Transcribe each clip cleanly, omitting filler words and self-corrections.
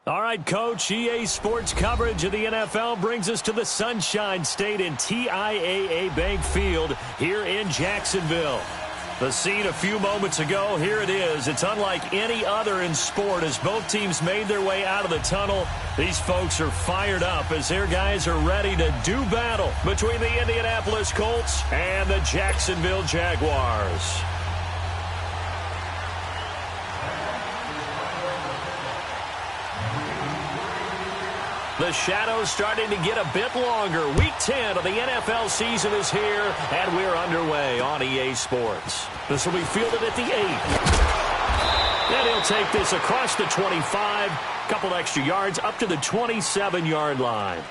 All right, Coach, EA Sports coverage of the NFL brings us to the Sunshine State in TIAA Bank Field here in Jacksonville. The scene a few moments ago, here it is. It's unlike any other in sport as both teams made their way out of the tunnel. These folks are fired up as their guys are ready to do battle between the Indianapolis Colts and the Jacksonville Jaguars. The shadow's starting to get a bit longer. Week 10 of the NFL season is here, and we're underway on EA Sports. This will be fielded at the 8. Then he'll take this across the 25, couple extra yards up to the 27-yard line.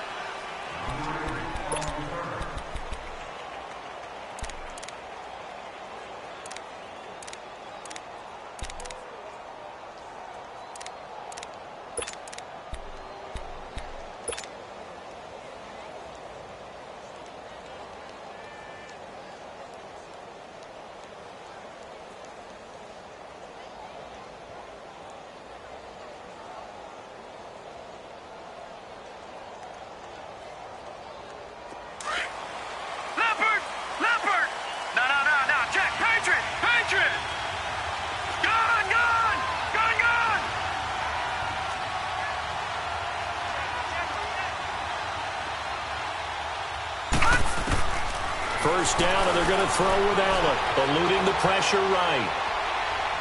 First down, and they're going to throw with Allen, eluding the pressure right.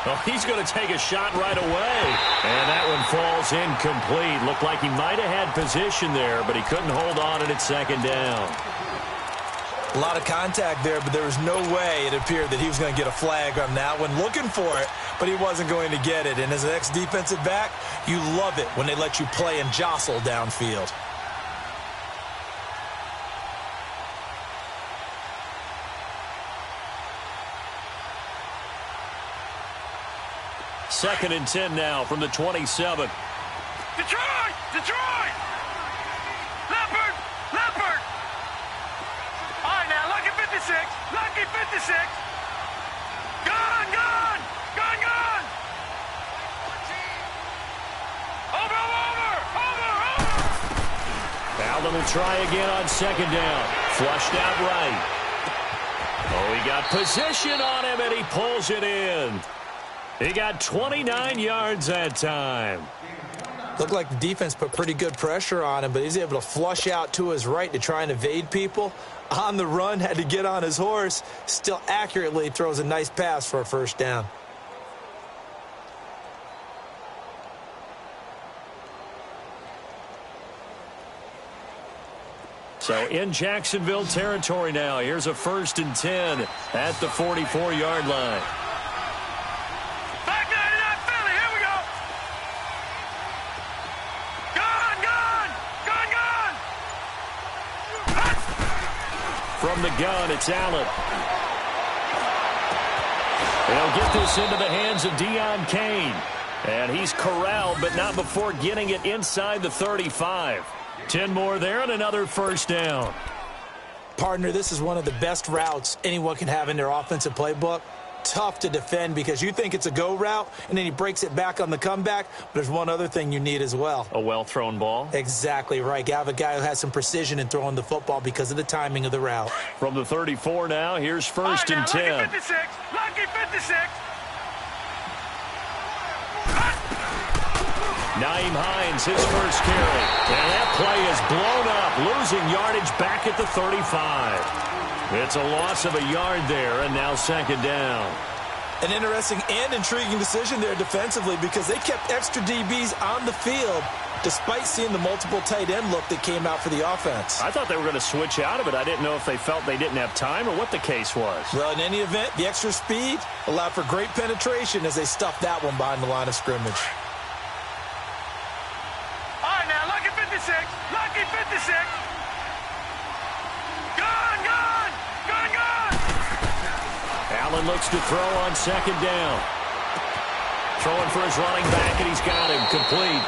Well, he's going to take a shot right away. And that one falls incomplete. Looked like he might have had position there, but he couldn't hold on at second down. A lot of contact there, but there was no way it appeared that he was going to get a flag on that one. Looking for it, but he wasn't going to get it. And as an ex-defensive back, you love it when they let you play and jostle downfield. Second and 10 now from the 27. Detroit! Detroit! Leopard! Leopard! All right, now, lucky 56. Lucky 56. Gone! Gone! Gone! Gone! Over! Over! Over! Over! Allen will try again on second down. Flushed out right. Oh, he got position on him, and he pulls it in. He got 29 yards that time. Looked like the defense put pretty good pressure on him, but he's able to flush out to his right to try and evade people. On the run, had to get on his horse. Still accurately throws a nice pass for a first down. So in Jacksonville territory now. Here's a 1st and 10 at the 44-yard line. From the gun, it's Allen. They'll get this into the hands of Deion Kane. And he's corralled, but not before getting it inside the 35. 10 more there and another first down. Partner, this is one of the best routes anyone can have in their offensive playbook. Tough to defend because you think it's a go route, and then he breaks it back on the comeback. But there's one other thing you need as well. A well-thrown ball? Exactly right. You have a guy who has some precision in throwing the football because of the timing of the route. From the 34 now, here's 1st and 10. Lucky 56. Lucky 56. Nyheim Hines, his first carry. And that play is blown up, losing yardage back at the 35. It's a loss of a yard there, and now second down. An interesting and intriguing decision there defensively because they kept extra DBs on the field despite seeing the multiple tight end look that came out for the offense. I thought they were going to switch out of it. I didn't know if they felt they didn't have time or what the case was. Well, in any event, the extra speed allowed for great penetration as they stuffed that one behind the line of scrimmage. All right, now, lucky 56. Lucky 56. Gone, gone, gone, gone. Allen looks to throw on second down. Throwing for his running back, and he's got him complete.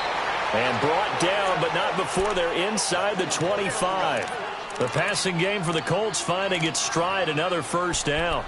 And brought down, but not before they're inside the 25. The passing game for the Colts finding its stride, another first down.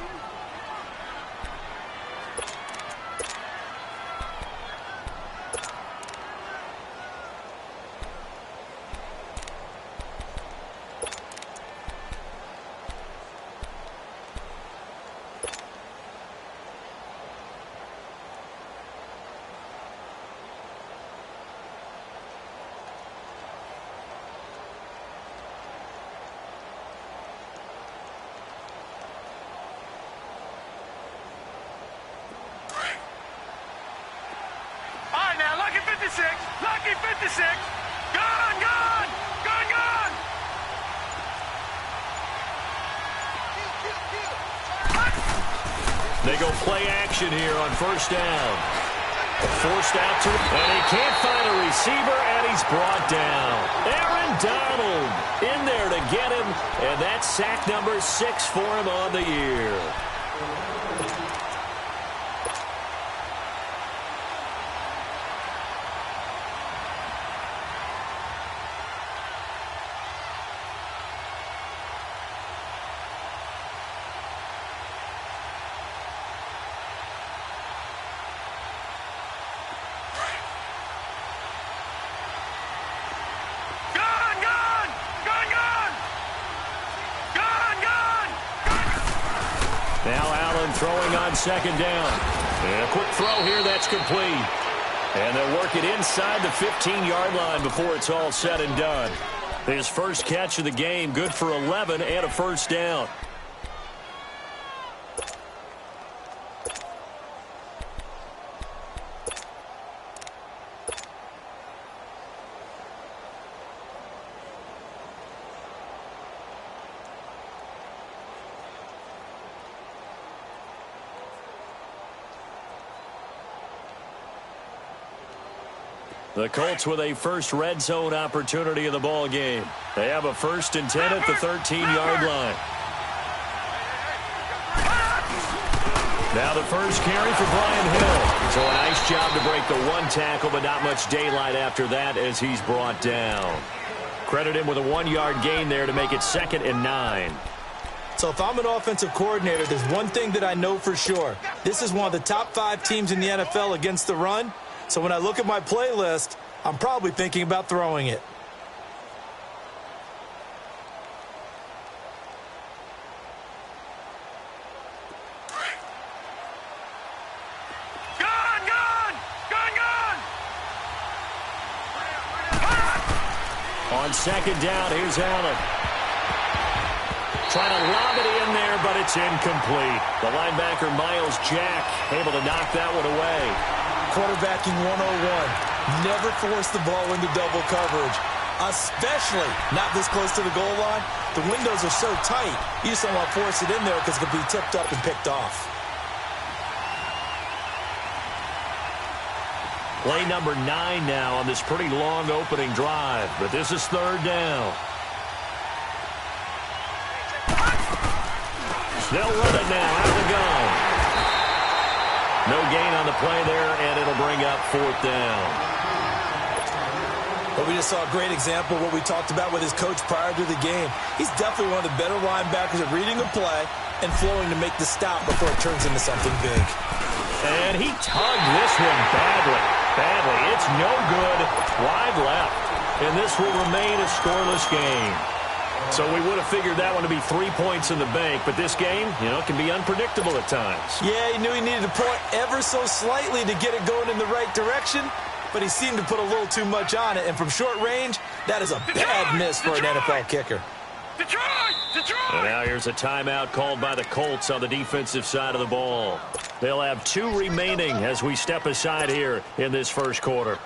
Lucky 56. Gone, gone, gone, gone. They go play action here on first down. Forced out to, and he can't find a receiver, and he's brought down. Aaron Donald in there to get him, and that's sack number 6 for him on the year. Now Allen throwing on second down. And a quick throw here, that's complete. And they'll work it inside the 15-yard line before it's all said and done. His first catch of the game, good for 11 and a first down. The Colts with a first red zone opportunity in the ball game. They have a 1st and 10 at the 13-yard line. Now the first carry for Brian Hill. So a nice job to break the one tackle, but not much daylight after that as he's brought down. Credit him with a 1-yard gain there to make it 2nd and 9. So if I'm an offensive coordinator, there's one thing that I know for sure. This is one of the top 5 teams in the NFL against the run. So when I look at my playlist, I'm probably thinking about throwing it. Gone, gone, gone, gone. On second down, here's Allen. Trying to lob it in there, but it's incomplete. The linebacker, Miles Jack, able to knock that one away. Quarterbacking 101. Never force the ball into double coverage, especially not this close to the goal line. The windows are so tight, you just don't want to force it in there because it could be tipped up and picked off. Play number 9 now on this pretty long opening drive, but this is 3rd down. They'll run it now out of the gun. No gain on the play there, and it'll bring up 4th down. But we just saw a great example of what we talked about with his coach prior to the game. He's definitely one of the better linebackers at reading a play and flowing to make the stop before it turns into something big. And he tugged this one badly. It's no good. Wide left. And this will remain a scoreless game. So we would have figured that one to be 3 points in the bank, but this game, can be unpredictable at times. Yeah, he knew he needed to point ever so slightly to get it going in the right direction, but he seemed to put a little too much on it, and from short range, that is a bad miss for an NFL kicker. And now here's a timeout called by the Colts on the defensive side of the ball. They'll have 2 remaining as we step aside here in this first quarter.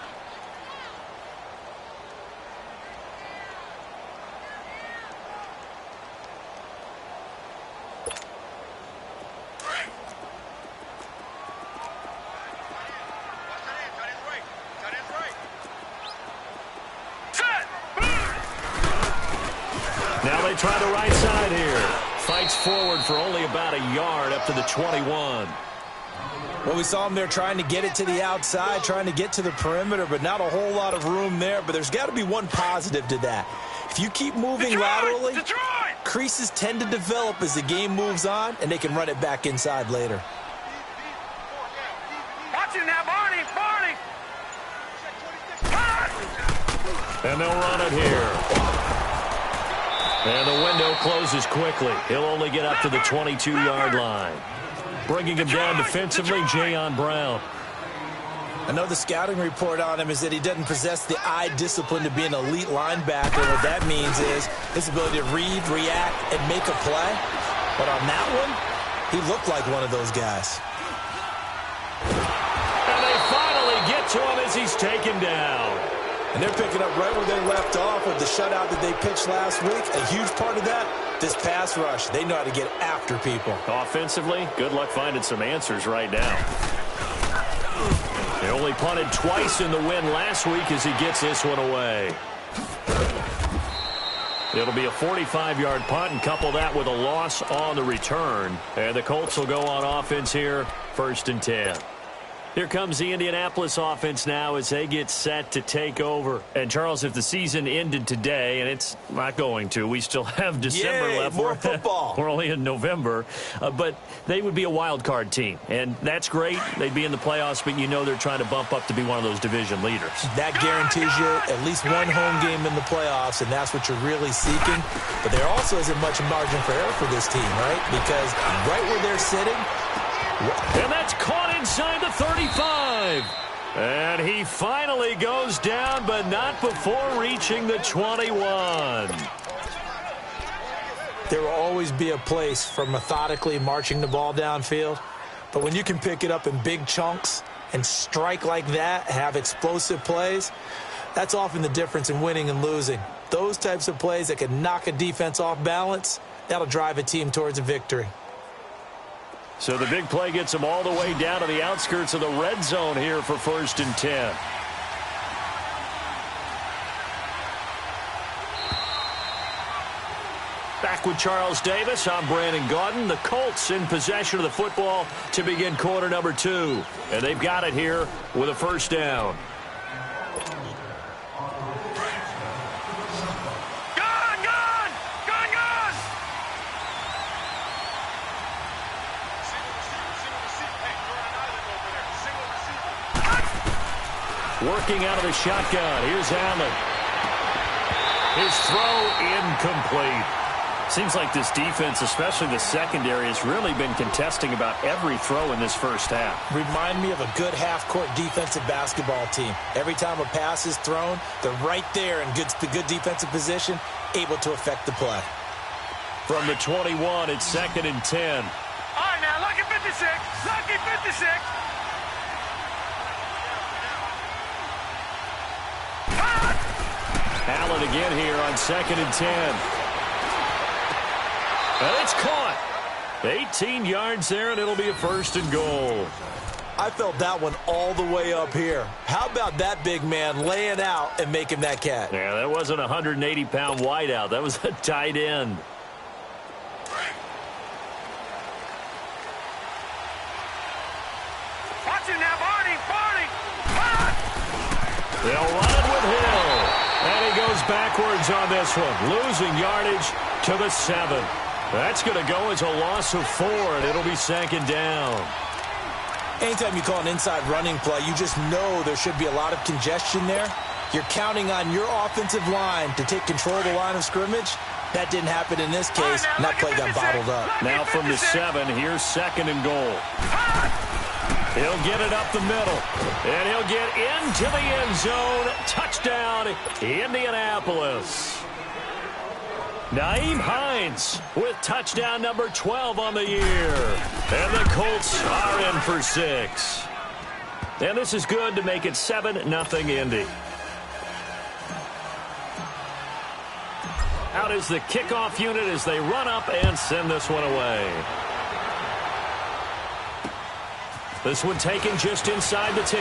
Now they try the right side here. Fights forward for only about a yard up to the 21. Well, we saw him there trying to get it to the outside, trying to get to the perimeter, but not a whole lot of room there. But there's got to be one positive to that. If you keep moving laterally, creases tend to develop as the game moves on, and they can run it back inside later. Watch him now, Barney. And they'll run it here. And the window closes quickly. He'll only get up to the 22-yard line. Bringing him down defensively, Jayon Brown. I know the scouting report on him is that he doesn't possess the eye discipline to be an elite linebacker. What that means is his ability to read, react, and make a play. But on that one, he looked like one of those guys. And they finally get to him as he's taken down. And they're picking up right where they left off with the shutout that they pitched last week. A huge part of that, this pass rush. They know how to get after people. Offensively, good luck finding some answers right now. He only punted twice in the win last week as he gets this one away. It'll be a 45-yard punt, and couple that with a loss on the return. And the Colts will go on offense here, 1st and 10. Here comes the Indianapolis offense now as they get set to take over. And, Charles, if the season ended today, and it's not going to, we still have December left. More football. We're only in November. But they would be a wild card team. And that's great. They'd be in the playoffs, but you know they're trying to bump up to be one of those division leaders. That guarantees you at least one home game in the playoffs, and that's what you're really seeking. But there also isn't much margin for error for this team, right? Because right where they're sitting, and that's caught inside the 35. And he finally goes down, but not before reaching the 21. There will always be a place for methodically marching the ball downfield. But when you can pick it up in big chunks and strike like that, have explosive plays, that's often the difference in winning and losing. Those types of plays that can knock a defense off balance, that'll drive a team towards a victory. So the big play gets him all the way down to the outskirts of the red zone here for 1st and 10. Back with Charles Davis, I'm Brandon Gaudin. The Colts in possession of the football to begin quarter number 2. And they've got it here with a 1st down. Working out of the shotgun. Here's Allen. His throw incomplete. Seems like this defense, especially the secondary, has really been contesting about every throw in this first half. Remind me of a good half-court defensive basketball team. Every time a pass is thrown, they're right there in the good defensive position, able to affect the play. From the 21, it's 2nd and 10. All right, now, lucky 56. Lucky 56. Allen again here on 2nd and 10. And it's caught. 18 yards there, and it'll be a 1st and goal. I felt that one all the way up here. How about that big man laying out and making that catch? Yeah, that wasn't a 180-pound wideout. That was a tight end. Watch it now, Barney. They'll run it with Hill. And he goes backwards on this one, losing yardage to the 7. That's going to go as a loss of 4, and it'll be 2nd down. Anytime you call an inside running play, you just know there should be a lot of congestion there. You're counting on your offensive line to take control of the line of scrimmage. That didn't happen in this case, and that play got bottled up. Now from the 7, here's 2nd and goal. He'll get it up the middle, and he'll get into the end zone. Touchdown, Indianapolis. Nyheim Hines with touchdown number 12 on the year. And the Colts are in for 6. And this is good to make it 7-0 Indy. Out is the kickoff unit as they run up and send this one away. This one taken just inside the 10.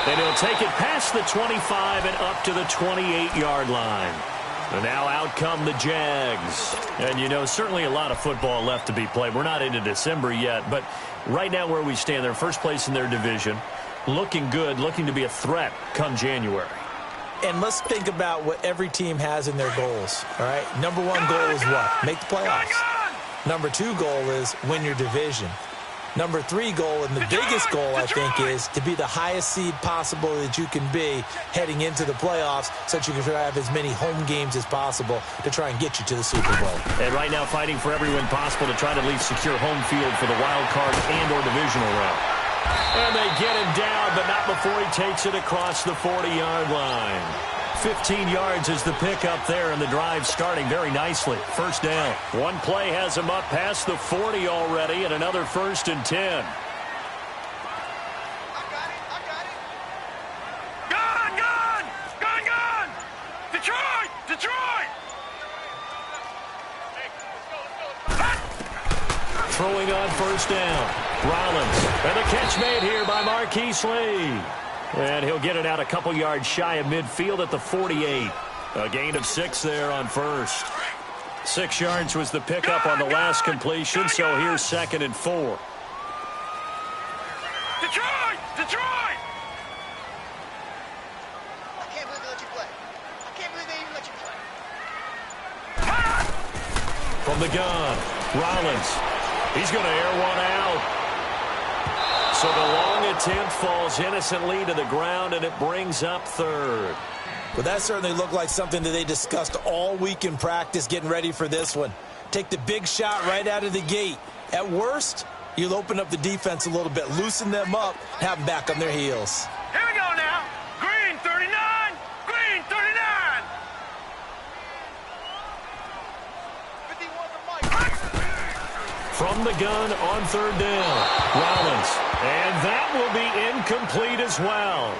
And he'll take it past the 25 and up to the 28-yard line. And now out come the Jags. And, you know, certainly a lot of football left to be played. We're not into December yet, but right now where we stand, they're first place in their division. Looking good, looking to be a threat come January. And let's think about what every team has in their goals, all right? Number 1 goal is what? Make the playoffs. Number 2 goal is win your division. Number 3 goal, and the biggest goal, I think, is to be the highest seed possible that you can be heading into the playoffs so that you can try to have as many home games as possible to try and get you to the Super Bowl. And right now fighting for every win possible to try to at least secure home field for the wild card and or divisional round. And they get him down, but not before he takes it across the 40-yard line. 15 yards is the pickup there, and the drive starting very nicely. 1st down. One play has him up past the 40 already, and another 1st and 10. Go, throwing on first down. Rollins. And the catch made here by Marquise Lee. And he'll get it out a couple yards shy of midfield at the 48. A gain of 6 there on first. 6 yards was the pickup on the last completion, so here's 2nd and 4. Detroit! Detroit! I can't believe they let you play. I can't believe they even let you play. From the gun, Rollins. He's going to air one out. So the long attempt falls innocently to the ground, and it brings up 3rd. Well, that certainly looked like something that they discussed all week in practice getting ready for this one. Take the big shot right out of the gate. At worst, you'll open up the defense a little bit, loosen them up, have them back on their heels. Here we go now. Green 39. Green 39. 51 for Mike. From the gun on 3rd down, Rollins. And that will be incomplete as well.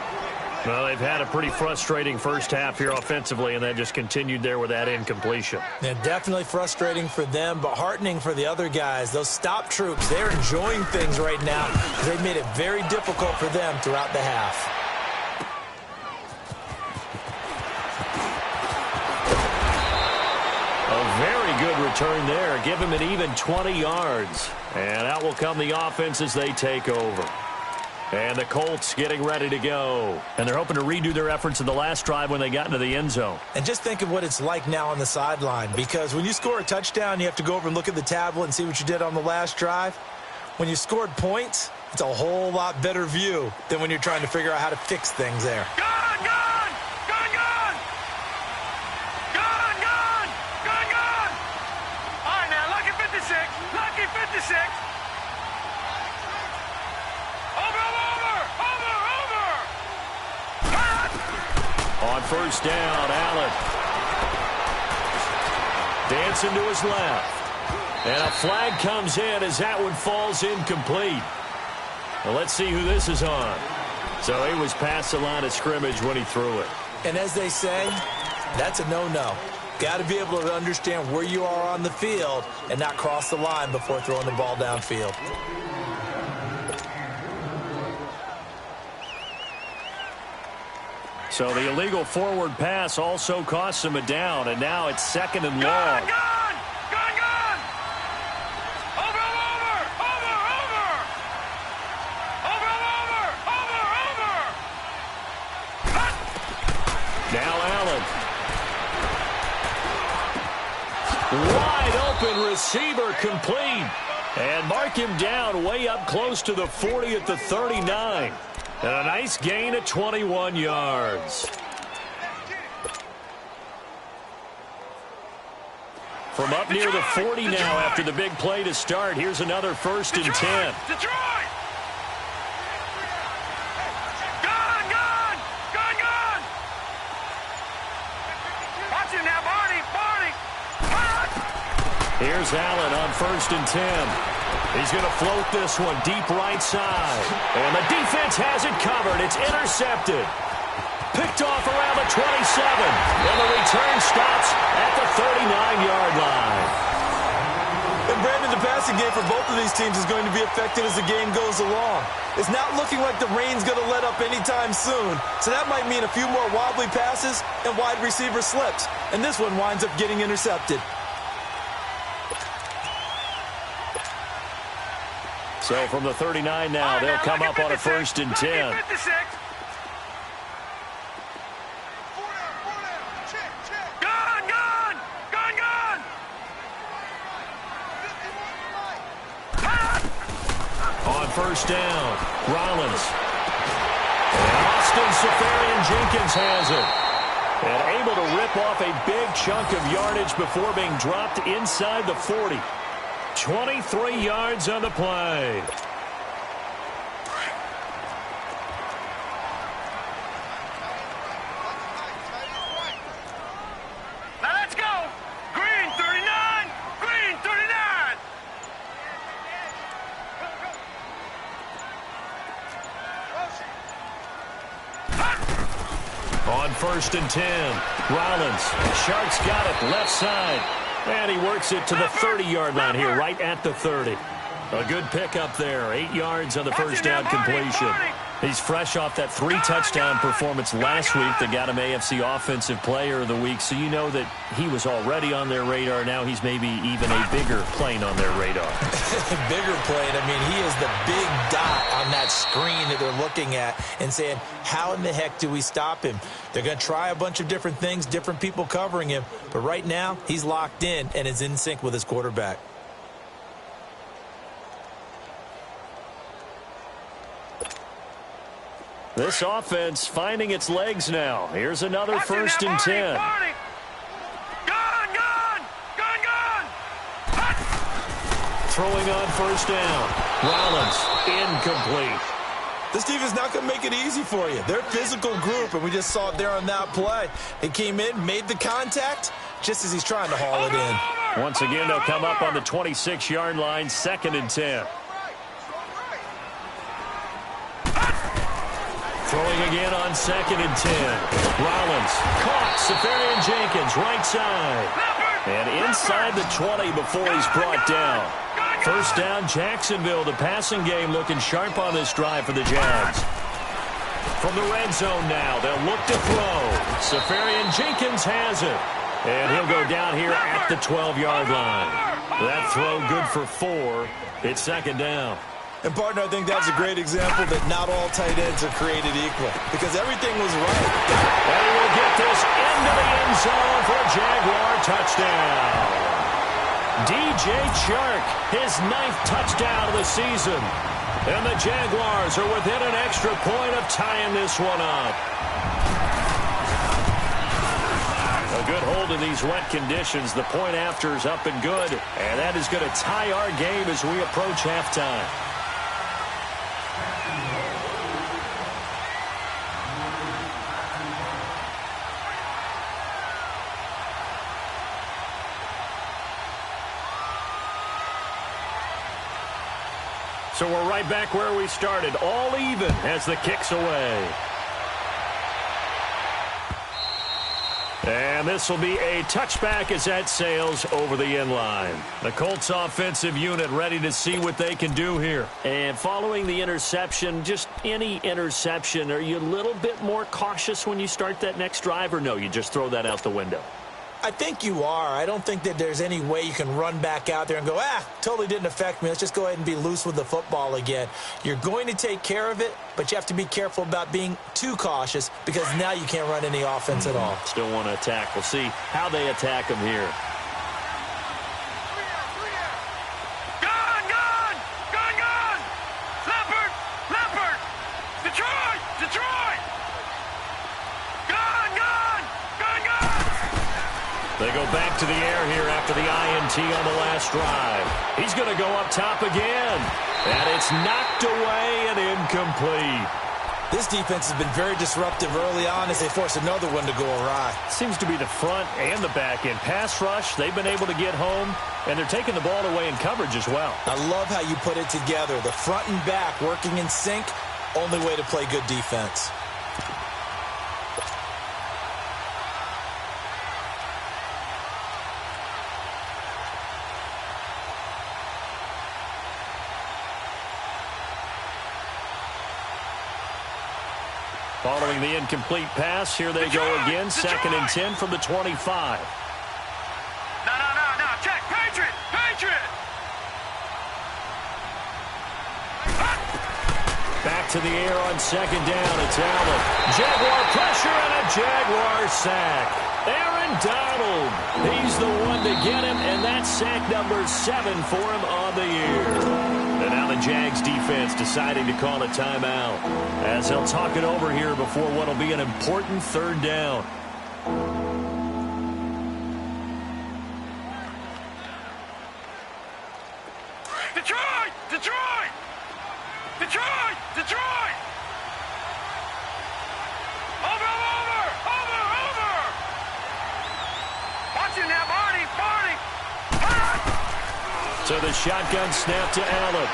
Well, they've had a pretty frustrating first half here offensively, and that just continued there with that incompletion. Yeah, definitely frustrating for them, but heartening for the other guys. Those stop troops, they're enjoying things right now because they've made it very difficult for them throughout the half. A very good return there. Give him an even 20 yards. And out will come the offense as they take over. And the Colts getting ready to go. And they're hoping to redo their efforts in the last drive when they got into the end zone. And just think of what it's like now on the sideline, because when you score a touchdown, you have to go over and look at the tablet and see what you did on the last drive. When you scored points, it's a whole lot better view than when you're trying to figure out how to fix things there. Gone, gone! Gone, gone! Gone, gone! Gone, gone! All right, now, lucky 56. Lucky 56. On first down, Allen. Dancing to his left. And a flag comes in as that one falls incomplete. Well, let's see who this is on. So he was past the line of scrimmage when he threw it. And as they say, that's a no-no. Got to be able to understand where you are on the field and not cross the line before throwing the ball downfield. So the illegal forward pass also costs him a down, and now it's 2nd and long. Gone, gone! Gone, gone! Over, over! Over, over! Over, over! Over, over! Cut! Now Allen. Wide open receiver complete. And mark him down way up close to the 40 at the 39. And a nice gain at 21 yards. From up near the 40 now after the big play to start. Here's another 1st and 10. Detroit! Gone, gone! Gone, gone! Watch him now, Barney! Barney! Cut! Here's Allen on 1st and 10. He's going to float this one deep right side. And the defense has it covered. It's intercepted. Picked off around the 27. And the return stops at the 39-yard line. And Brandon, the passing game for both of these teams is going to be affected as the game goes along. It's not looking like the rain's going to let up anytime soon. So that might mean a few more wobbly passes and wide receiver slips. And this one winds up getting intercepted. So from the 39 now, they'll come up on a 1st and 10. Gone, gone! Gone, gone! On first down, Rollins. And Austin Safarian-Jenkins has it. And able to rip off a big chunk of yardage before being dropped inside the 40. 23 yards on the play. Now let's go! Green 39! Green 39! On 1st and 10, Rollins. Sharks got it left side. And he works it to the 30-yard line here, right at the 30. A good pickup there. 8 yards on the first down completion. He's fresh off that 3-touchdown performance last week that got him AFC Offensive Player of the Week, so you know that he was already on their radar. Now he's maybe even a bigger plane on their radar. Bigger plane. I mean, he is the big dot on that screen that they're looking at and saying, how in the heck do we stop him? They're going to try a bunch of different things, different people covering him, but right now he's locked in and is in sync with his quarterback. This offense finding its legs now. Here's another 1st and 10. Throwing on 1st down. Rollins, incomplete. This team is not going to make it easy for you. They're a physical group, and we just saw it there on that play. They came in, made the contact, just as he's trying to haul it in. Once again, they'll come up on the 26-yard line, 2nd and 10. Throwing again on 2nd and 10. Rollins caught. Safarian Jenkins, right side. And inside the 20 before he's brought down. 1st down, Jacksonville. The passing game looking sharp on this drive for the Jags. From the red zone now, they'll look to throw. Safarian Jenkins has it. And he'll go down here at the 12-yard line. That throw good for 4. It's 2nd down. And, partner, I think that's a great example that not all tight ends are created equal because everything was right. And he will get this into the end zone for a Jaguar touchdown. DJ Chark, his 9th touchdown of the season. And the Jaguars are within an extra point of tying this one up. A good hold in these wet conditions. The point after is up and good. And that is going to tie our game as we approach halftime. So we're right back where we started, all even as the kick's away. And this will be a touchback as that sails over the end line. The Colts offensive unit ready to see what they can do here. And following the interception, just any interception, are you a little bit more cautious when you start that next drive, or no, you just throw that out the window? I think you are. I don't think that there's any way you can run back out there and go, totally didn't affect me. Let's just go ahead and be loose with the football again. You're going to take care of it, but you have to be careful about being too cautious because now you can't run any offense at all. Still want to attack. We'll see how they attack them here. They go back to the air here after the INT on the last drive. He's going to go up top again. And it's knocked away and incomplete. This defense has been very disruptive early on as they force another one to go awry. Seems to be the front and the back end. Pass rush, they've been able to get home, and they're taking the ball away in coverage as well. I love how you put it together. The front and back working in sync, only way to play good defense. Following the incomplete pass, here they go again. 2nd and 10 from the 25. No. Check. Patriot. Back to the air on 2nd down. It's Allen. Jaguar pressure and a Jaguar sack. Aaron Donald. He's the one to get him, and that's sack number 7 for him on the year. And now the Jags defense deciding to call a timeout as they'll talk it over here before what will be an important 3rd down. Detroit! Over! Watch him now, Barney! So the shotgun snap to Allen.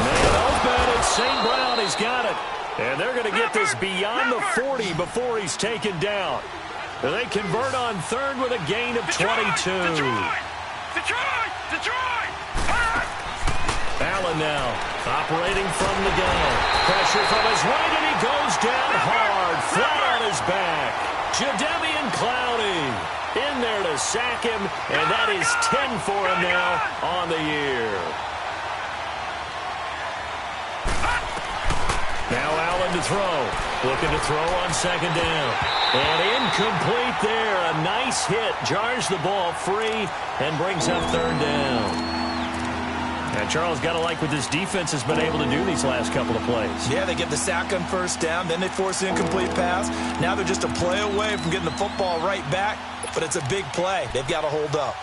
Man open, it's St. Brown. He's got it. And they're going to get this beyond the 40 before he's taken down. They convert on 3rd with a gain of 22. Detroit! Allen now, operating from the gun. Pressure from his right, and he goes down hard, flat on his back. Jadeveon Clowney in there to sack him, and that is 10 for him now on the year. Now Allen to throw. Looking to throw on second down. And incomplete there. A nice hit. Jars the ball free and brings up third down. And Charles, got to like what this defense has been able to do these last couple of plays. Yeah, they get the sack on first down, then they force the incomplete pass. Now they're just a play away from getting the football right back, but it's a big play. They've got to hold up.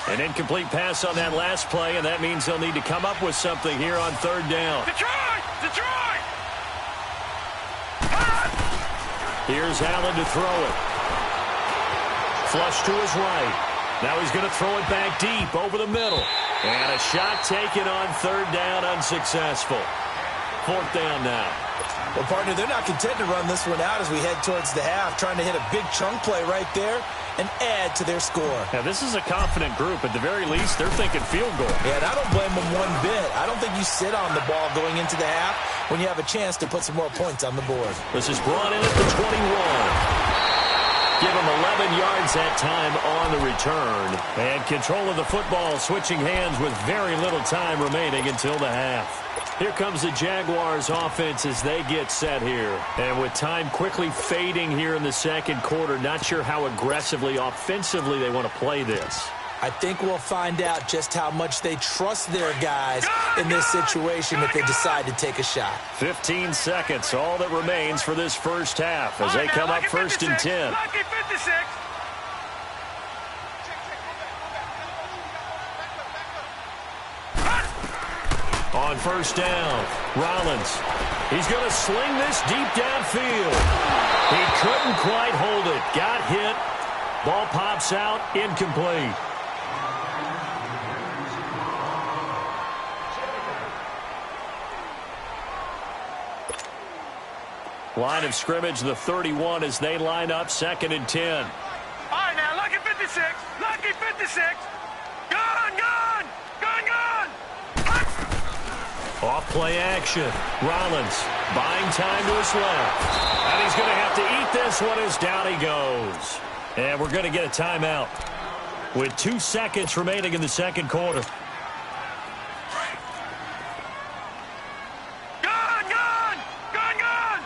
An incomplete pass on that last play, and that means they'll need to come up with something here on third down. Detroit! Detroit! Here's Allen to throw it. Flush to his right. Now he's going to throw it back deep over the middle. And a shot taken on third down, unsuccessful. Fourth down now. Well, partner, they're not content to run this one out as we head towards the half, trying to hit a big chunk play right there and add to their score. Now, this is a confident group. At the very least, they're thinking field goal. Yeah, and I don't blame them one bit. I don't think you sit on the ball going into the half when you have a chance to put some more points on the board. This is brought in at the 21. Give him 11 yards that time on the return. And control of the football switching hands with very little time remaining until the half. Here comes the Jaguars offense as they get set here. And with time quickly fading here in the second quarter, not sure how aggressively, offensively they want to play this. I think we'll find out just how much they trust their guys in this situation if they decide to take a shot. 15 seconds, all that remains for this first half as they come up first and 10. Lucky 56. On first down, Rollins. He's going to sling this deep downfield. He couldn't quite hold it. Got hit. Ball pops out, incomplete. Line of scrimmage, the 31 as they line up second and 10. All right, now, lucky 56. Lucky 56. Gun, gun. Gun, gun. Off play action. Rollins buying time to his left. And he's going to have to eat this one as down he goes. And we're going to get a timeout with 2 seconds remaining in the second quarter. Gun, gun. Gun, gun.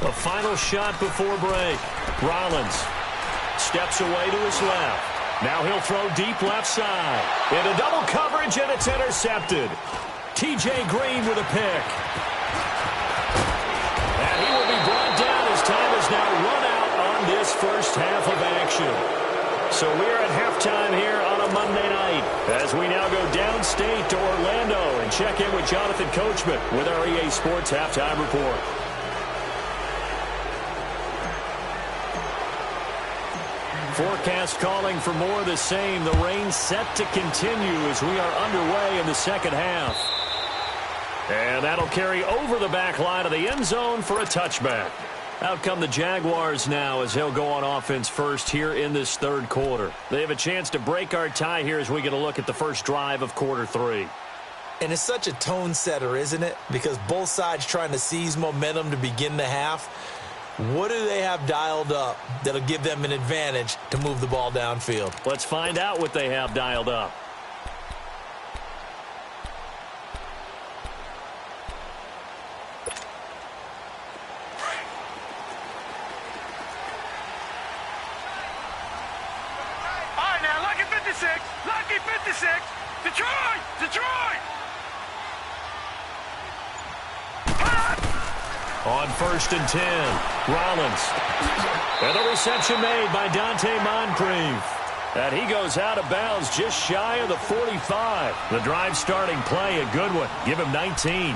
A final shot before break. Rollins steps away to his left. Now he'll throw deep left side. Into double coverage, and it's intercepted. T.J. Green with a pick. And he will be brought down as time has now run out on this first half of action. So we're at halftime here on a Monday night as we now go downstate to Orlando and check in with Jonathan Coachman with our EA Sports Halftime Report. Forecast calling for more of the same. The rain set to continue as we are underway in the second half. And that'll carry over the back line of the end zone for a touchback. Out come the Jaguars now as they'll go on offense first here in this third quarter. They have a chance to break our tie here as we get a look at the first drive of quarter 3. And it's such a tone setter, isn't it? Because both sides trying to seize momentum to begin the half. What do they have dialed up that'll give them an advantage to move the ball downfield? Let's find out what they have dialed up. All right, now, lucky 56. Lucky 56. Detroit. Detroit. On first and 10, Rollins. And the reception made by Dante Moncrief. And he goes out of bounds just shy of the 45. The drive starting play, a good one. Give him 19.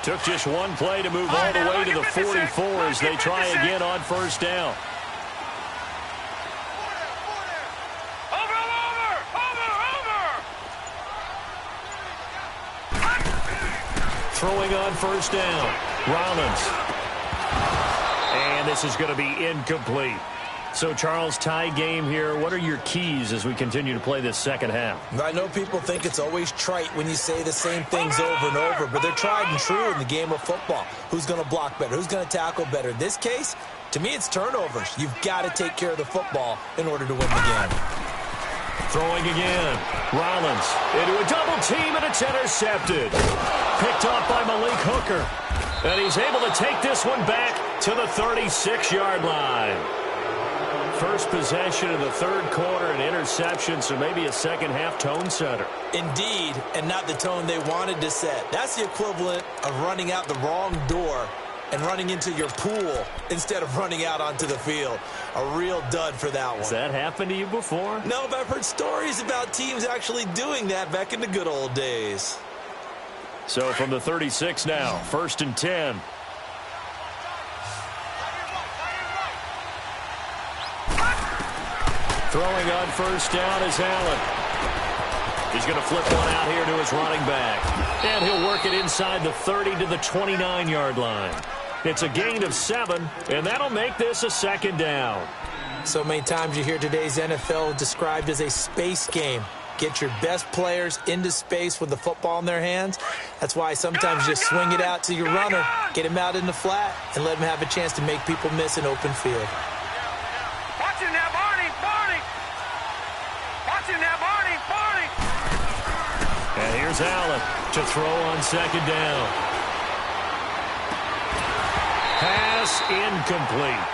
Took just one play to move all the way to the 44 as they try again on first down. Throwing on first down. Rollins. And this is going to be incomplete. So, Charles, tie game here. What are your keys as we continue to play this second half? I know people think it's always trite when you say the same things over and over, but they're tried and true in the game of football. Who's going to block better? Who's going to tackle better? In this case, to me, it's turnovers. You've got to take care of the football in order to win the game. Throwing again. Rollins into a double team, and it's intercepted. Picked off by Malik Hooker. And he's able to take this one back to the 36-yard line. First possession of the third quarter, an interception, so maybe a second-half tone setter. Indeed, and not the tone they wanted to set. That's the equivalent of running out the wrong door and running into your pool instead of running out onto the field. A real dud for that one. Has that happened to you before? No, but I've heard stories about teams actually doing that back in the good old days. So from the 36 now, 1st and 10. Throwing on first down is Allen. He's going to flip one out here to his running back. And he'll work it inside the 30 to the 29-yard line. It's a gain of 7, and that'll make this a second down. So many times you hear today's NFL described as a space game. Get your best players into space with the football in their hands. That's why sometimes you just swing it out to your runner, get him out in the flat, and let him have a chance to make people miss an open field. Watch him now, Barney! Watch him now, Barney! And here's Allen to throw on second down. Pass incomplete.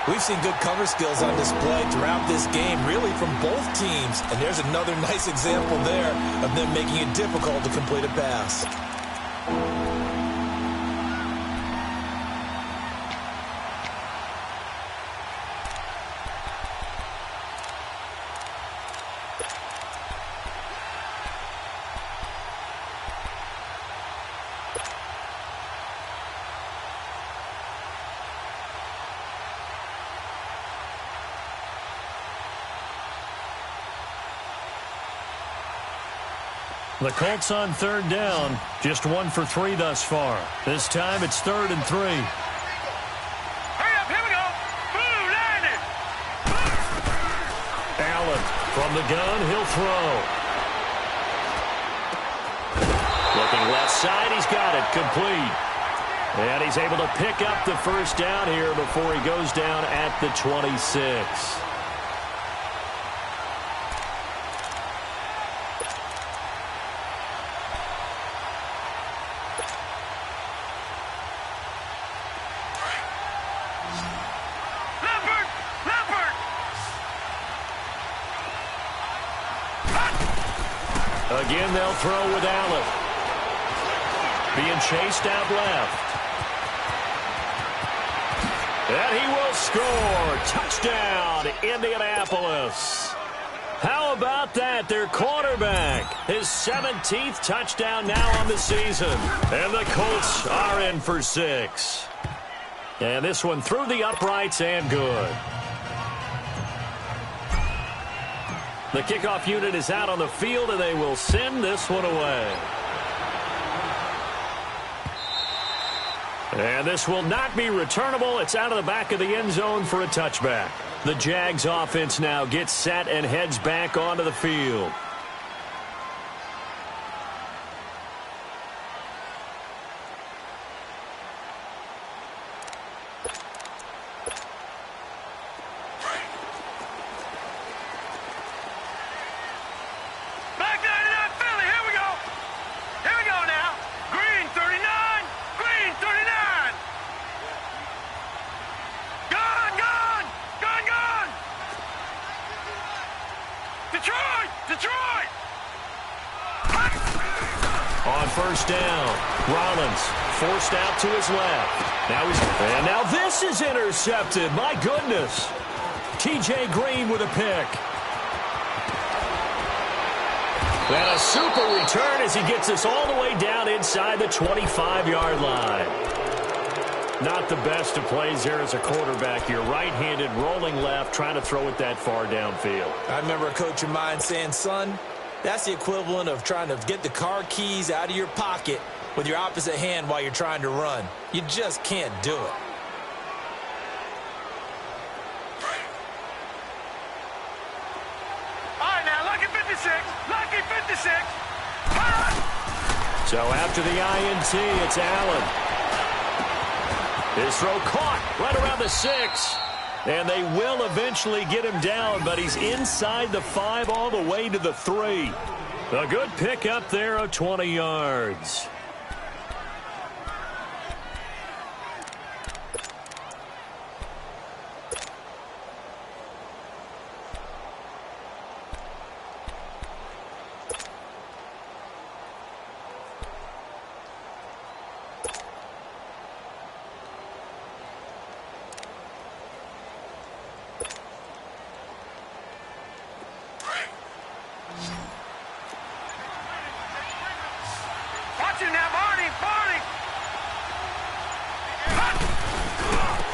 We've seen good cover skills on display throughout this game, really from both teams. And there's another nice example there of them making it difficult to complete a pass. The Colts on third down, just 1 for 3 thus far. This time it's 3rd and 3. Hurry up, here we go! Blue, landed! Allen from the gun, he'll throw. Looking left side, he's got it, complete. And he's able to pick up the first down here before he goes down at the 26. Again, they'll throw with Allen. Being chased out left. And he will score. Touchdown, Indianapolis. How about that? Their quarterback. His 17th touchdown now on the season. And the Colts are in for 6. And this one through the uprights and good. The kickoff unit is out on the field, and they will send this one away. And this will not be returnable. It's out of the back of the end zone for a touchback. The Jags offense now gets set and heads back onto the field. First down. Rollins forced out to his left. Now this is intercepted. My goodness. TJ Green with a pick. And a super return as he gets us all the way down inside the 25-yard line. Not the best of plays there as a quarterback. You're right-handed, rolling left, trying to throw it that far downfield. I remember a coach of mine saying, son, that's the equivalent of trying to get the car keys out of your pocket with your opposite hand while you're trying to run. You just can't do it. Lucky 56. So after the INT, it's Allen. His throw caught right around the 6. And they will eventually get him down, but he's inside the 5 all the way to the 3. A good pickup there of 20 yards.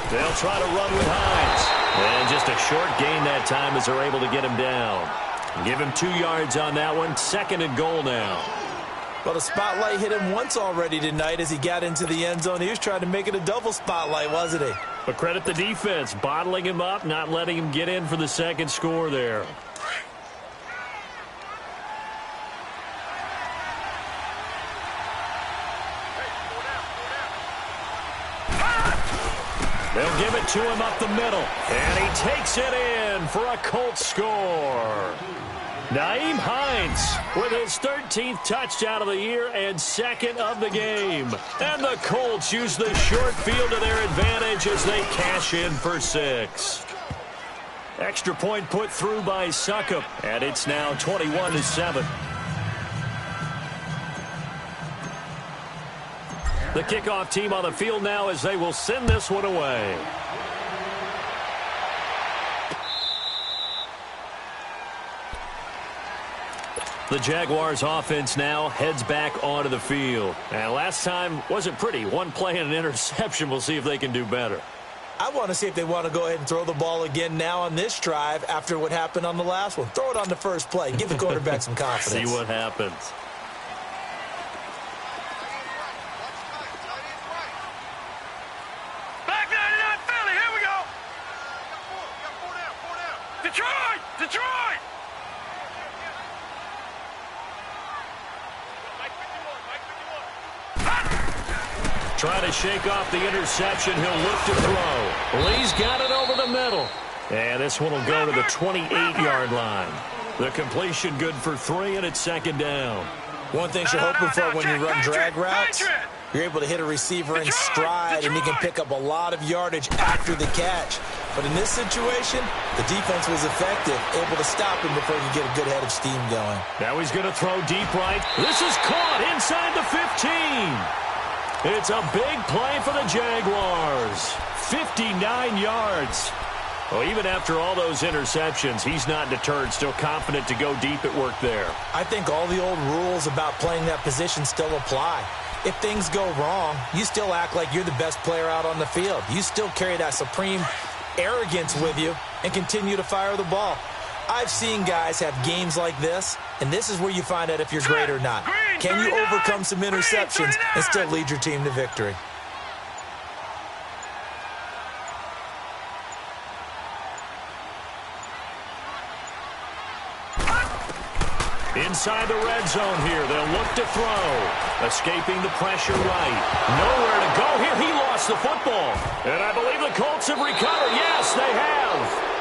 They'll try to run with Hines. And just a short gain that time as they're able to get him down. Give him 2 yards on that one. 2nd and goal now. Well, the spotlight hit him once already tonight as he got into the end zone. He was trying to make it a double spotlight, wasn't he? But credit the defense, bottling him up, not letting him get in for the second score there. They'll give it to him up the middle. And he takes it in for a Colts score. Nyheim Hines with his 13th touchdown of the year and 2nd of the game. And the Colts use the short field to their advantage as they cash in for 6. Extra point put through by Succop. And it's now 21-7. The kickoff team on the field now as they will send this one away. The Jaguars offense now heads back onto the field. And last time wasn't pretty. One play and an interception. We'll see if they can do better. I want to see if they want to go ahead and throw the ball again now on this drive after what happened on the last one. Throw it on the first play. Give the quarterback some confidence. See what happens. Detroit! Trying to shake off the interception. He'll look to throw. Lee's got it over the middle. And this one will go to the 28-yard line. The completion good for 3, and it's 2nd down. One thing you're hoping for when you run drag routes, you're able to hit a receiver in stride, and he can pick up a lot of yardage after the catch. But in this situation, the defense was effective, able to stop him before he could get a good head of steam going. Now he's going to throw deep right. This is caught inside the 15. It's a big play for the Jaguars. 59 yards. Well, even after all those interceptions, he's not deterred, still confident to go deep at work there. I think all the old rules about playing that position still apply. If things go wrong, you still act like you're the best player out on the field. You still carry that supreme arrogance with you and continue to fire the ball. I've seen guys have games like this, and this is where you find out if you're great or not. Can you overcome some interceptions and still lead your team to victory? Inside the red zone here, they'll look to throw. Escaping the pressure right. Nowhere to go here. He lost the football. And I believe the Colts have recovered. Yes, they have.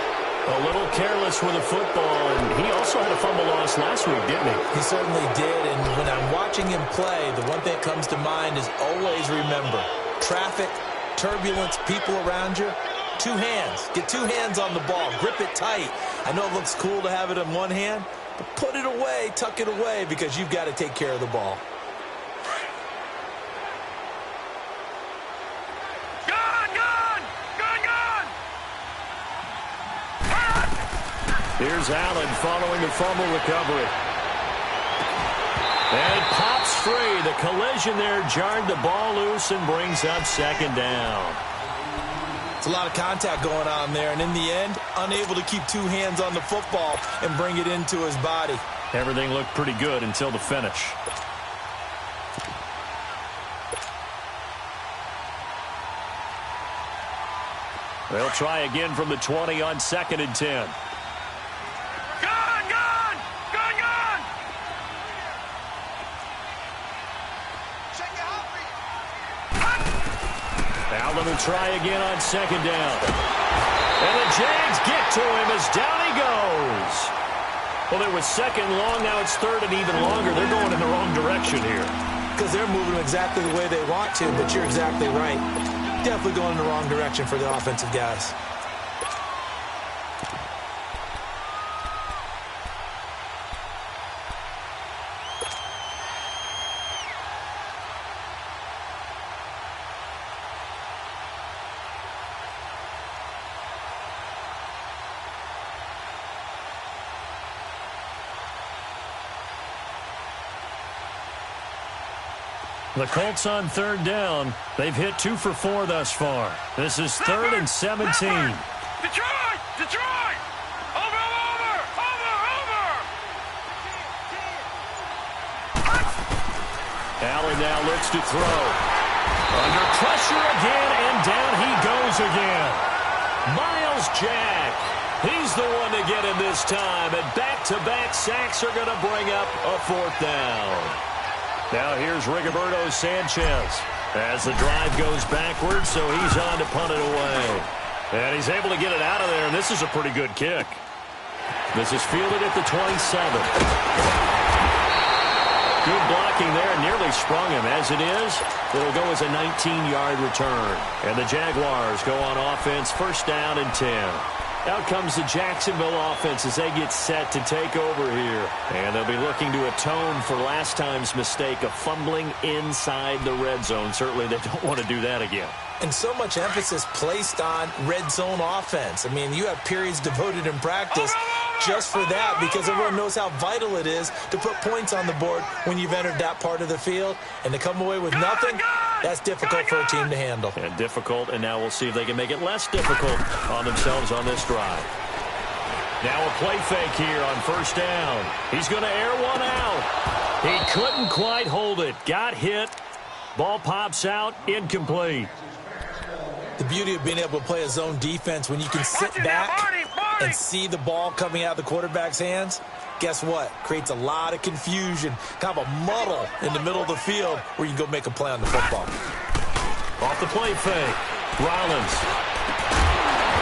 A little careless with the football, and he also had a fumble loss last week, didn't he? He certainly did, and when I'm watching him play, the one thing that comes to mind is always remember, traffic, turbulence, people around you, 2 hands. Get 2 hands on the ball. Grip it tight. I know it looks cool to have it in one hand, but put it away, tuck it away, because you've got to take care of the ball. Here's Allen following the fumble recovery. And it pops free. The collision there jarred the ball loose and brings up second down. It's a lot of contact going on there, and in the end, unable to keep two hands on the football and bring it into his body. Everything looked pretty good until the finish. They'll try again from the 20 on 2nd and 10. Allen will try again on 2nd down. And the Jags get to him as down he goes. Well, it was 2nd long. Now it's 3rd and even longer. They're going in the wrong direction here. Because they're moving exactly the way they want to, but you're exactly right. Definitely going in the wrong direction for the offensive guys. The Colts on 3rd down. They've hit 2 for 4 thus far. This is 3rd and 17. Detroit! Detroit! Over! Allen now looks to throw. Under pressure again, and down he goes again. Myles Jack. He's the one to get him this time, and back-to-back sacks are going to bring up a 4th down. Now here's Rigoberto Sanchez as the drive goes backwards, so he's on to punt it away. And he's able to get it out of there, and this is a pretty good kick. This is fielded at the 27. Good blocking there, nearly sprung him. As it is, it'll go as a 19-yard return. And the Jaguars go on offense, 1st down and 10. Out comes the Jacksonville offense as they get set to take over here. And they'll be looking to atone for last time's mistake of fumbling inside the red zone. Certainly they don't want to do that again. And so much emphasis placed on red zone offense. I mean, you have periods devoted in practice just for that, because everyone knows how vital it is to put points on the board when you've entered that part of the field. And to come away with nothing, that's difficult for a team to handle. And difficult, and now we'll see if they can make it less difficult on themselves on this drive. Now a play fake here on 1st down. He's going to air one out. He couldn't quite hold it. Got hit. Ball pops out. Incomplete. The beauty of being able to play a zone defense when you can sit back and see the ball coming out of the quarterback's hands, guess what? Creates a lot of confusion, kind of a muddle in the middle of the field where you can go make a play on the football. Off the play fake. Rollins.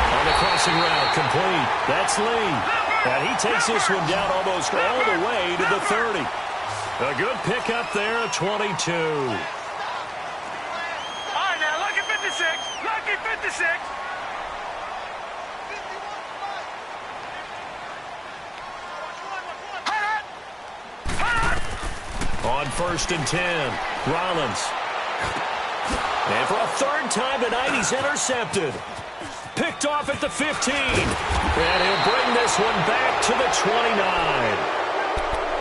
On the crossing route, complete. That's Lee. And he takes this one down almost all the way to the 30. A good pickup there at 22. Lucky 56. On 1st and 10, Rollins. And for a 3rd time tonight, he's intercepted. Picked off at the 15. And he'll bring this one back to the 29.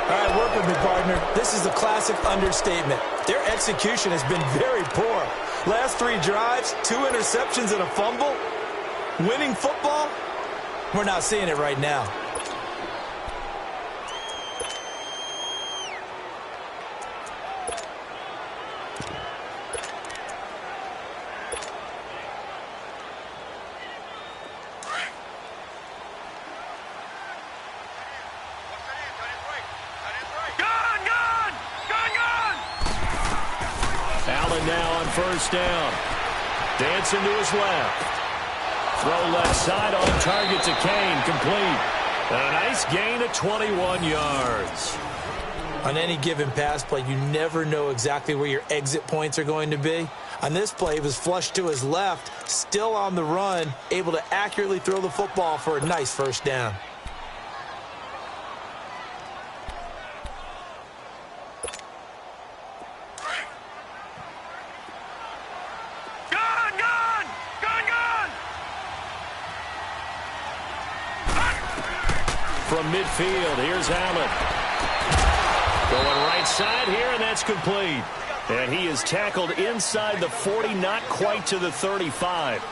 All right, work with me, partner. This is a classic understatement. Their execution has been very poor. Last 3 drives, 2 interceptions and a fumble. Winning football? We're not seeing it right now. Now on 1st down. Dancing to his left. Throw left side on target to Kane. Complete. A nice gain of 21 yards. On any given pass play, you never know exactly where your exit points are going to be. On this play, he was flushed to his left, still on the run, able to accurately throw the football for a nice 1st down. From midfield, here's Allen. Going right side here, and that's complete. And he is tackled inside the 40, not quite to the 35.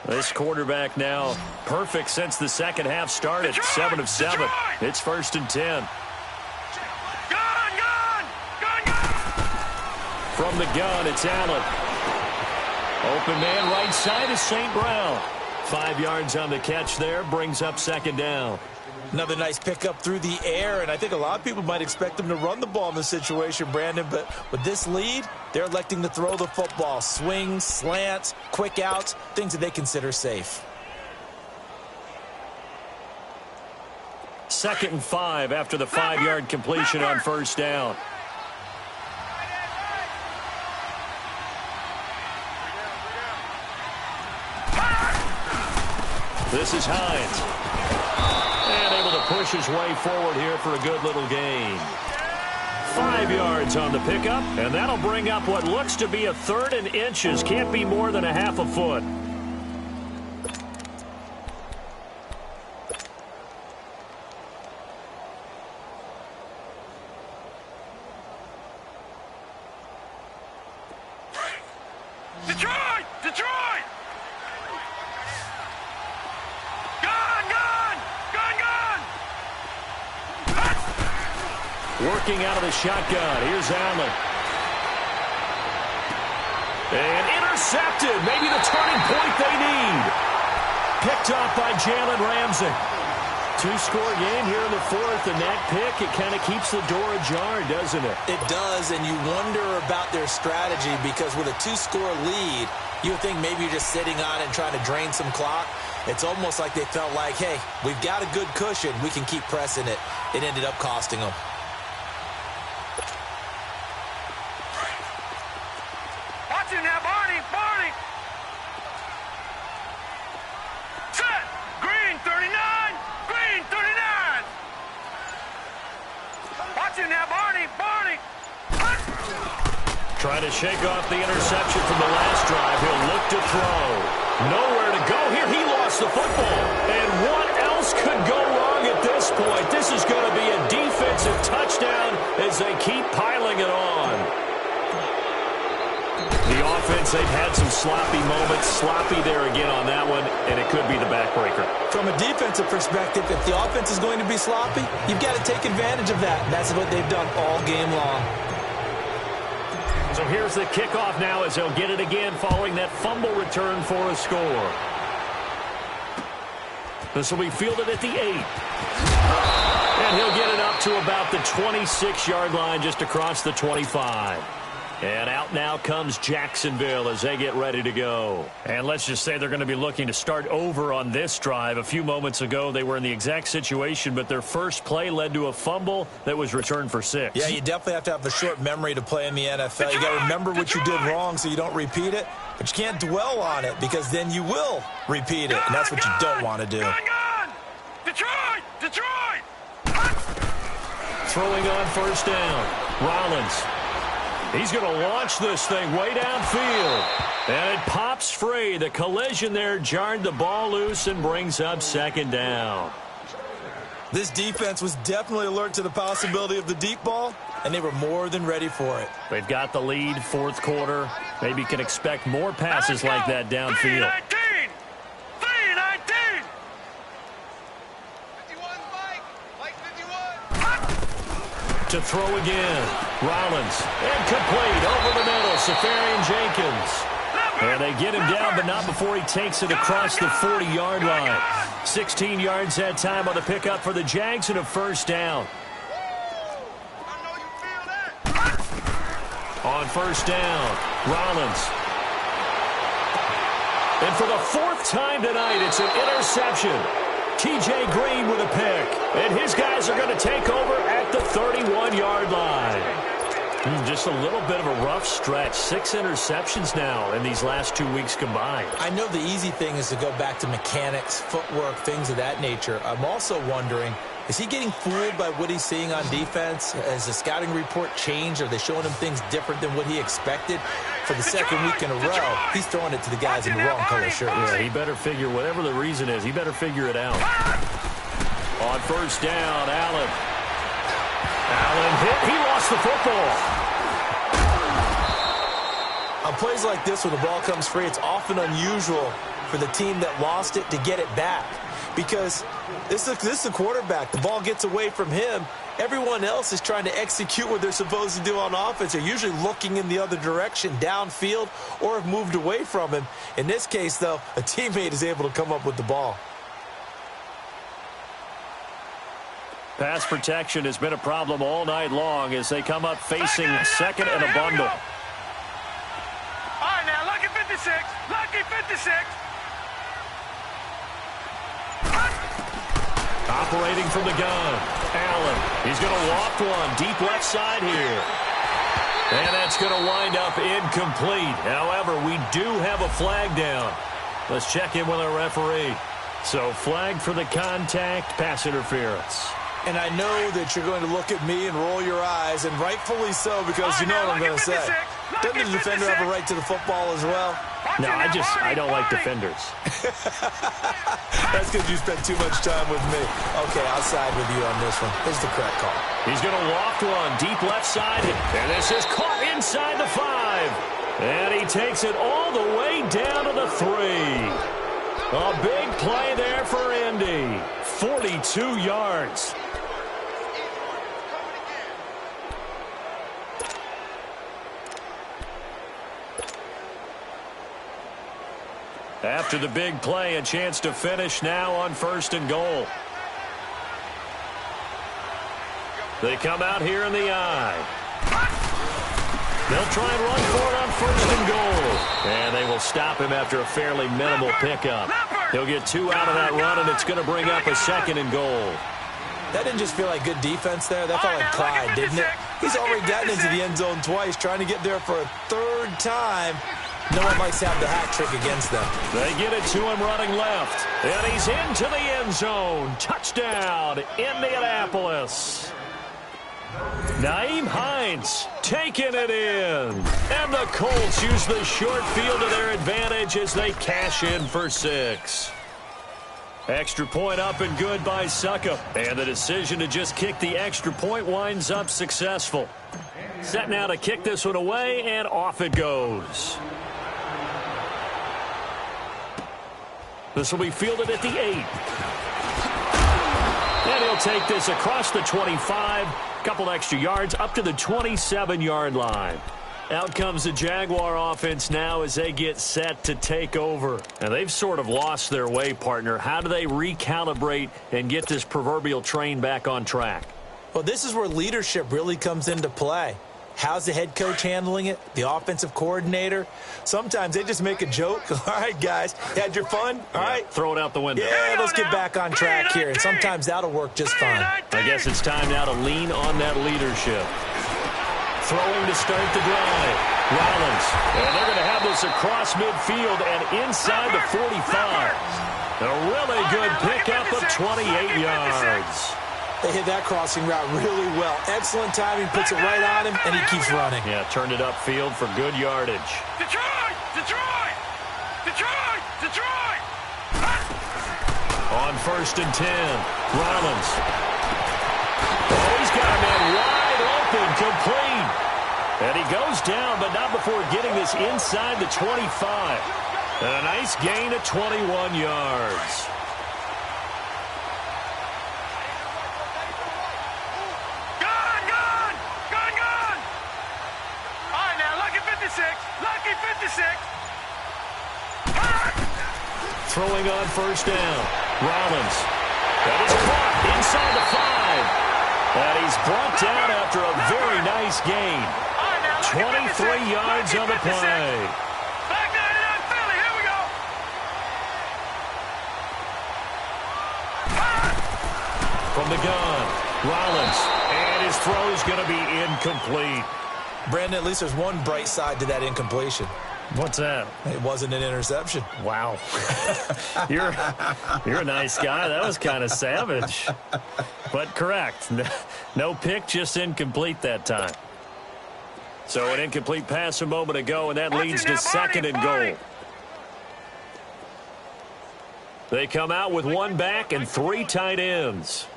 This quarterback now perfect since the second half started. 7 of 7. It's 1st and 10. From the gun, it's Allen. Open man right side is St. Brown. 5 yards on the catch there, brings up 2nd down. Another nice pickup through the air, and I think a lot of people might expect them to run the ball in this situation, Brandon, but with this lead, they're electing to throw the football. Swings, slants, quick outs, things that they consider safe. 2nd and 5 after the 5-yard completion on 1st down. This is Hines. And able to push his way forward here for a good little gain. 5 yards on the pickup, and that'll bring up what looks to be a 3rd and inches. Can't be more than a half a foot. Detroit! Detroit! Working out of the shotgun. Here's Allen. And intercepted. Maybe the turning point they need. Picked off by Jalen Ramsey. 2-score game here in the 4th, and that pick, it kind of keeps the door ajar, doesn't it? It does, and you wonder about their strategy because with a 2-score lead, you would think maybe you're just sitting on it and trying to drain some clock. It's almost like they felt like, hey, we've got a good cushion. We can keep pressing it. It ended up costing them. Watch it now, Barney! Barney! Set! Green 39! Green 39! Watch it now, Barney! Barney! Trying to shake off the interception from the last drive. He'll look to throw. Nowhere to go here. He lost the football. And what else could go wrong at this point? This is going to be a defensive touchdown as they keep piling it on. The offense, they've had some sloppy moments. Sloppy there again on that one, and it could be the backbreaker. From a defensive perspective, if the offense is going to be sloppy, you've got to take advantage of that. And that's what they've done all game long. So here's the kickoff now as they'll get it again following that fumble return for a score. This will be fielded at the 8. And he'll get it up to about the 26-yard line just across the 25. And out now comes Jacksonville as they get ready to go. And let's just say they're going to be looking to start over on this drive. A few moments ago, they were in the exact situation, but their first play led to a fumble that was returned for 6. Yeah, you definitely have to have a short memory to play in the NFL. You got to remember what you did wrong so you don't repeat it, but you can't dwell on it because then you will repeat it, and that's what you don't want to do. Detroit! Detroit! Throwing on 1st down. Rollins. He's going to launch this thing way downfield. And it pops free. The collision there jarred the ball loose and brings up 2nd down. This defense was definitely alert to the possibility of the deep ball, and they were more than ready for it. They've got the lead, 4th quarter. Maybe can expect more passes like that downfield. 3-19! 3-19! 51, Mike 51. To throw again. Rollins. And complete over the middle. Safarian Jenkins. And they get him down, but not before he takes it across the 40-yard line. 16 yards that time on the pickup for the Jags and a 1st down. I know you feel that. On 1st down, Rollins. And for the 4th time tonight, it's an interception. T.J. Green with a pick. And his guys are going to take over at the 31-yard line. Just a little bit of a rough stretch. 6 interceptions now in these last 2 weeks combined. I know the easy thing is to go back to mechanics, footwork, things of that nature. I'm also wondering, is he getting fooled by what he's seeing on defense? Has the scouting report changed? Are they showing him things different than what he expected? For the second week in a row, he's throwing it to the guys in the wrong color shirts. Yeah, he better figure, whatever the reason is, he better figure it out. On first down, Allen hit. He lost the football. On plays like this, when the ball comes free, it's often unusual for the team that lost it to get it back. Because this is a quarterback. The ball gets away from him. Everyone else is trying to execute what they're supposed to do on offense. They're usually looking in the other direction, downfield, or have moved away from him. In this case, though, a teammate is able to come up with the ball. Pass protection has been a problem all night long as they come up facing second and a bundle. All right, now, lucky 56. Lucky 56. Operating from the gun, Allen. He's going to loft one deep left side here. And that's going to wind up incomplete. However, we do have a flag down. Let's check in with our referee. So flag for the contact, pass interference. And I know that you're going to look at me and roll your eyes, and rightful so, because you know what I'm going to say. Doesn't the defender have a right to the football as well? No, I don't like defenders. That's because you spent too much time with me. Okay, I'll side with you on this one. Here's the correct call. He's going to loft one deep left side, and this is caught inside the 5. And he takes it all the way down to the 3. A big play there for Indy. 42 yards. After the big play, a chance to finish now on 1st and goal. They come out here in the eye. They'll try and run for it on 1st and goal. And they will stop him after a fairly minimal pickup. He'll get 2 out of that run, and it's going to bring up a 2nd and goal. That didn't just feel like good defense there. That felt like pride, didn't it? He's already gotten into the end zone twice, trying to get there for a 3rd time. No one likes to have the hat trick against them. They get it to him running left. And he's into the end zone. Touchdown, Indianapolis. Nyheim Hines taking it in. And the Colts use the short field to their advantage as they cash in for 6. Extra point up and good by Suckup. And the decision to just kick the extra point winds up successful. Set now to kick this one away, and off it goes. This will be fielded at the 8. And he'll take this across the 25. Couple extra yards up to the 27-yard line. Out comes the Jaguar offense now as they get set to take over. And they've sort of lost their way, partner. How do they recalibrate and get this proverbial train back on track? Well, this is where leadership really comes into play. How's the head coach handling it? The offensive coordinator? Sometimes they just make a joke. All right, guys, had your fun? All right. Throw it out the window. Yeah, let's get back on track here. And sometimes that'll work just fine. I guess it's time now to lean on that leadership. Throwing to start the drive. Rollins. And they're going to have this across midfield and inside the 45. A really good pickup of 28 yards. They hit that crossing route really well. Excellent timing, puts it right on him, and he keeps running. Yeah, turned it upfield for good yardage. Detroit! Detroit! Detroit! Detroit! On 1st and 10, Rollins. Oh, he's got a man wide open, complete. And he goes down, but not before getting this inside the 25. And a nice gain of 21 yards. Lucky 56. Throwing on 1st down. Rollins. That is caught inside the 5. And he's brought down after a very nice gain. 23 yards on the play. Back 99 Philly. Here we go. From the gun, Rollins. And his throw is going to be incomplete. Brandon, at least there's one bright side to that incompletion. What's that? It wasn't an interception. Wow. You're a nice guy. That was kind of savage. But correct. No pick, just incomplete that time. So an incomplete pass a moment ago, and that leads to second and goal. They come out with one back and three tight ends.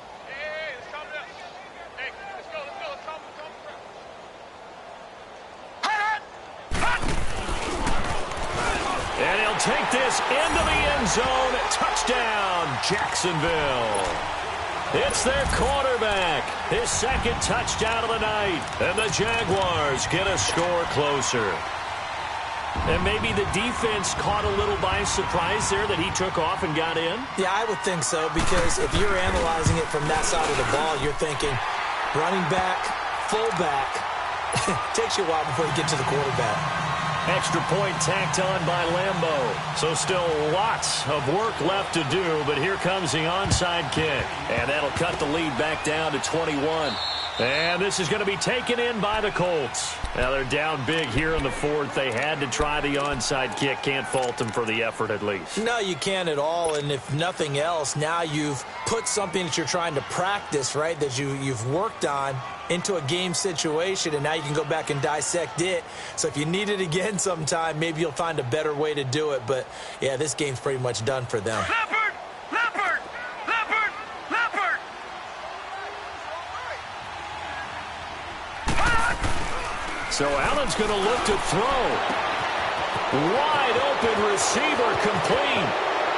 And he'll take this into the end zone. Touchdown, Jacksonville. It's their quarterback. His second touchdown of the night. And the Jaguars get a score closer. And maybe the defense caught a little by surprise there that he took off and got in? Yeah, I would think so, because if you're analyzing it from that side of the ball, you're thinking running back, fullback. It takes you a while before you get to the quarterback. Extra point tacked on by Lambeau. So still lots of work left to do, but here comes the onside kick. And that'll cut the lead back down to 21. And this is going to be taken in by the Colts. Now they're down big here in the fourth. They had to try the onside kick. Can't fault them for the effort at least. No, you can't at all. And if nothing else, now you've put something that you're trying to practice, right, that you've worked on into a game situation, and now you can go back and dissect it. So if you need it again sometime, maybe you'll find a better way to do it. But, yeah, this game's pretty much done for them. Leopard! Leopard! Leopard! Leopard! So Allen's going to look to throw. Wide open receiver complete.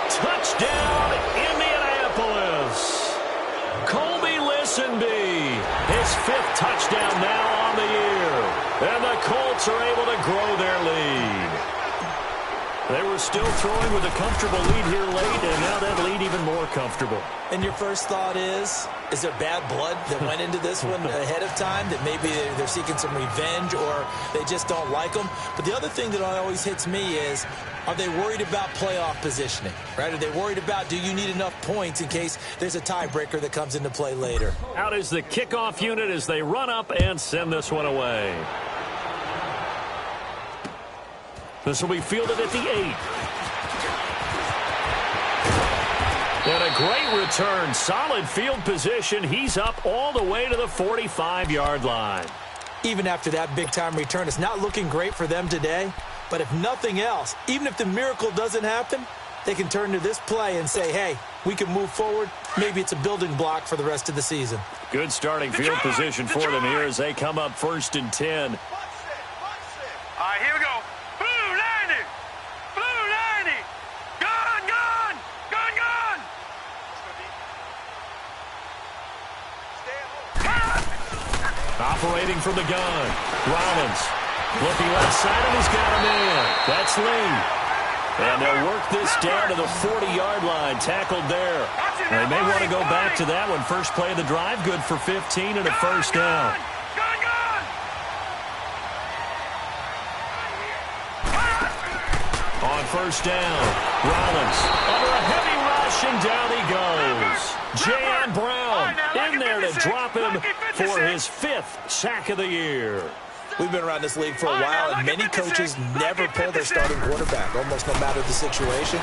Touchdown, Indianapolis. Colby Listenby, his fifth touchdown now on the year. And the Colts are able to grow their lead. They were still throwing with a comfortable lead here late, and now that lead even more comfortable. And your first thought is there bad blood that went into this one ahead of time, that maybe they're seeking some revenge or they just don't like them? But the other thing that always hits me is, are they worried about playoff positioning, right? Are they worried about, do you need enough points in case there's a tiebreaker that comes into play later? Out is the kickoff unit as they run up and send this one away. This will be fielded at the 8. And a great return. Solid field position. He's up all the way to the 45-yard line. Even after that big-time return, it's not looking great for them today. But if nothing else, even if the miracle doesn't happen, they can turn to this play and say, hey, we can move forward. Maybe it's a building block for the rest of the season. Good starting field position for them here as they come up 1st and 10. All right, here we go. Blue 90! Blue 90! Gun, gun! Gun, gun! Operating from the gun. Rollins looking left side, and he's got him in. That's Lee. And they'll work this down to the 40-yard line. Tackled there. They may want to go back to that one. First play of the drive, good for 15 and a first down. On first down, Rollins under a heavy rush, and down he goes. Jan Brown in there to drop him for his 5th sack of the year. We've been around this league for a while, and many coaches never pull their starting quarterback, almost no matter the situation.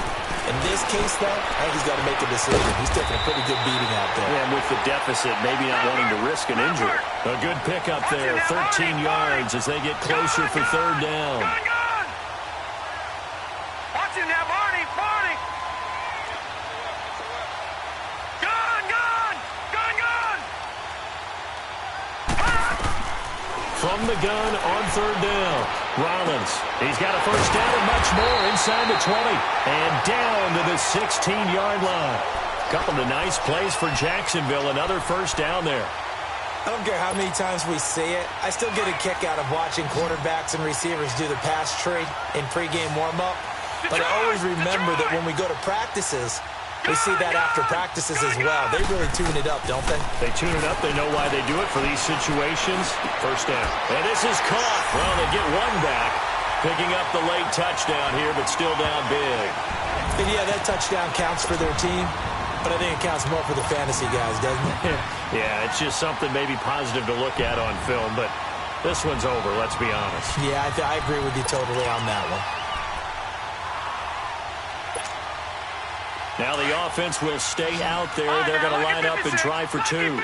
In this case, though, I think he's got to make a decision. He's taking a pretty good beating out there. Yeah, and with the deficit, maybe not wanting to risk an injury. A good pickup there, 13 yards as they get closer for third down. Watch him now, Barney, Barney! Gun, gun! Gun, gun! From the gun on third down, Rollins. He's got a first down and much more inside the 20. And down to the 16-yard line. Couple of nice plays for Jacksonville. Another first down there. I don't care how many times we see it. I still get a kick out of watching quarterbacks and receivers do the pass tree in pregame warm-up. But I always remember that when we go to practices, we see that after practices as well. They really tune it up, don't they? They tune it up. They know why they do it for these situations. First down. And this is caught. Well, they get one back. Picking up the late touchdown here, but still down big. And yeah, that touchdown counts for their team. But I think it counts more for the fantasy guys, doesn't it? Yeah, it's just something maybe positive to look at on film. But This one's over, let's be honest. Yeah, I agree with you totally on that one. Now the offense will stay out there. They're going to line up and try for two.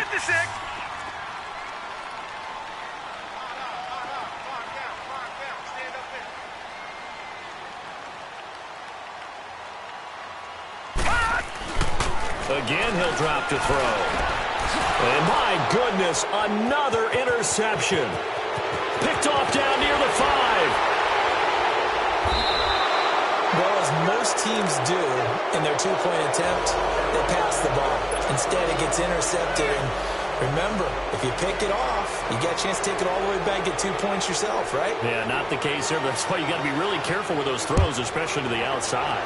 Again, he'll drop to throw. And my goodness, another interception. Picked off down near the 5. Well, as most teams do in their two-point attempt, they pass the ball. Instead, it gets intercepted. And remember, if you pick it off, you get a chance to take it all the way back, get 2 points yourself, right? Yeah, not the case here. That's why you got to be really careful with those throws, especially to the outside.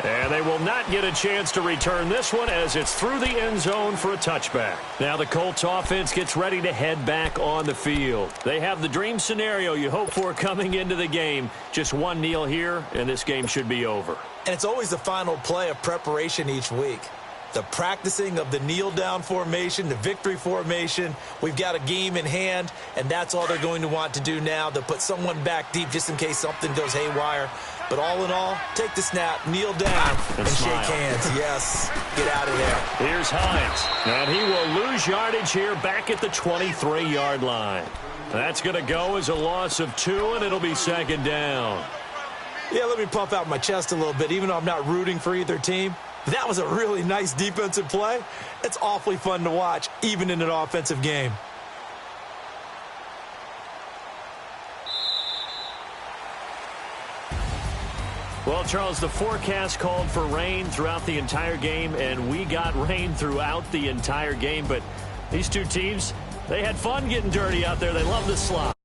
And they will not get a chance to return this one as it's through the end zone for a touchback. Now the Colts offense gets ready to head back on the field. They have the dream scenario you hope for coming into the game. Just one kneel here, and this game should be over. And it's always the final play of preparation each week. The practicing of the kneel-down formation, the victory formation. We've got a game in hand, and that's all they're going to want to do now. They'll put someone back deep just in case something goes haywire. But all in all, take the snap, kneel down, and shake hands. Yes, get out of there. Here's Hines, and he will lose yardage here back at the 23-yard line. That's going to go as a loss of 2, and it'll be second down. Yeah, let me puff out my chest a little bit, even though I'm not rooting for either team. That was a really nice defensive play. It's awfully fun to watch, even in an offensive game. Well, Charles, the forecast called for rain throughout the entire game, and we got rain throughout the entire game. But these two teams, they had fun getting dirty out there. They love the slop.